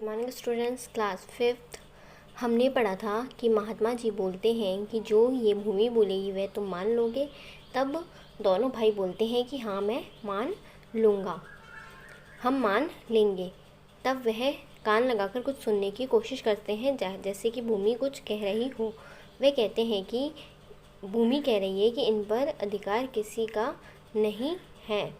Good morning students, class 5th। हमने पढ़ा था कि महात्मा जी बोलते हैं कि जो ये भूमि बोलेगी वह तुम मान लोगे। तब दोनों भाई बोलते हैं कि हाँ मैं मान लूँगा, हम मान लेंगे। तब वह कान लगाकर कुछ सुनने की कोशिश करते हैं, जैसे कि भूमि कुछ कह रही हो। वे कहते हैं कि भूमि कह रही है कि इन पर अधिकार किसी का नहीं है,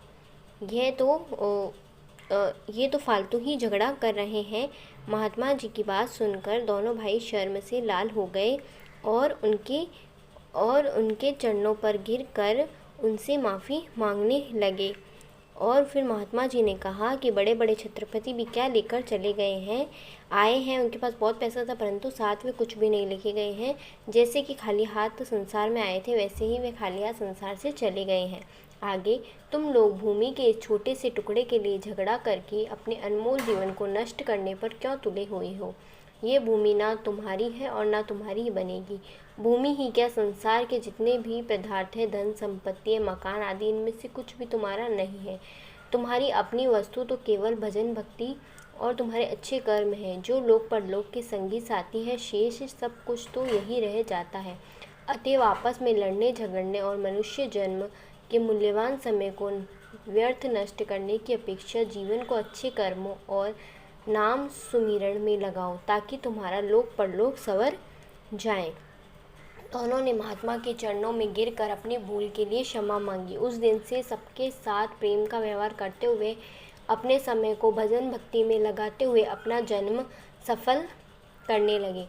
ये तो फालतू ही झगड़ा कर रहे हैं। महात्मा जी की बात सुनकर दोनों भाई शर्म से लाल हो गए और उनके चरणों पर गिरकर उनसे माफ़ी मांगने लगे। और फिर महात्मा जी ने कहा कि बड़े बड़े छत्रपति भी क्या लेकर चले गए हैं, आए हैं, उनके पास बहुत पैसा था, परंतु साथ में कुछ भी नहीं लेके गए हैं। जैसे कि खाली हाथ संसार में आए थे, वैसे ही वे खाली हाथ संसार से चले गए हैं। आगे तुम लोग भूमि के इस छोटे से टुकड़े के लिए झगड़ा करके अपने अनमोल जीवन को नष्ट करने पर क्यों तुले हुए हो। ये भूमि ना तुम्हारी है और ना तुम्हारी ही बनेगी। भूमि ही क्या, संसार के जितने भी पदार्थ है, धन संपत्ति, मकान आदि, इनमें से कुछ भी तुम्हारा नहीं है। तुम्हारी अपनी वस्तु तो केवल भजन भक्ति और तुम्हारे अच्छे कर्म हैं, जो लोक परलोक के संगी साथी है। शेष सब कुछ तो यही रह जाता है। अतएव आपस में लड़ने झगड़ने और मनुष्य जन्म के मूल्यवान समय को व्यर्थ नष्ट करने की अपेक्षा जीवन को अच्छे कर्मों और नाम सुमिरन में लगाओ, ताकि तुम्हारा लोक परलोक संवर जाए। दोनों ने महात्मा के चरणों में गिरकर अपनी भूल के लिए क्षमा मांगी। उस दिन से सबके साथ प्रेम का व्यवहार करते हुए, अपने समय को भजन भक्ति में लगाते हुए अपना जन्म सफल करने लगे।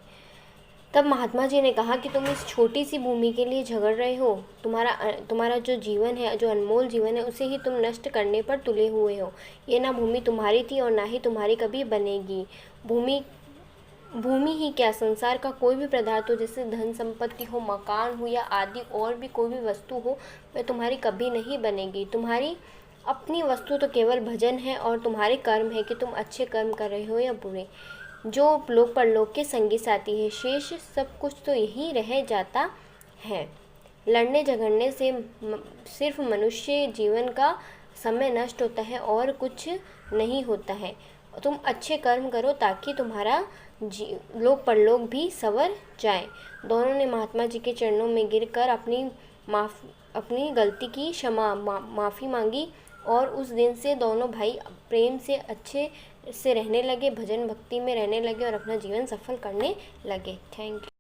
तब महात्मा जी ने कहा कि तुम इस छोटी सी भूमि के लिए झगड़ रहे हो। तुम्हारा जो जीवन है, जो अनमोल जीवन है, उसे ही तुम नष्ट करने पर तुले हुए हो। ये ना भूमि तुम्हारी थी और ना ही तुम्हारी कभी बनेगी। भूमि ही क्या, संसार का कोई भी पदार्थ हो, जैसे धन संपत्ति हो, मकान हो या आदि और भी कोई भी वस्तु हो, वह तुम्हारी कभी नहीं बनेगी। तुम्हारी अपनी वस्तु तो केवल भजन है और तुम्हारे कर्म है कि तुम अच्छे कर्म कर रहे हो या बुरे, जो लोक परलोक के संगी साथी है। शेष सब कुछ तो यही रह जाता है। लड़ने झगड़ने से सिर्फ मनुष्य जीवन का समय नष्ट होता है और कुछ नहीं होता है। तुम अच्छे कर्म करो ताकि तुम्हारा लोक परलोक भी संवर जाए। दोनों ने महात्मा जी के चरणों में गिरकर अपनी गलती की माफ़ी मांगी और उस दिन से दोनों भाई प्रेम से अच्छे से रहने लगे, भजन भक्ति में रहने लगे और अपना जीवन सफल करने लगे। Thank you.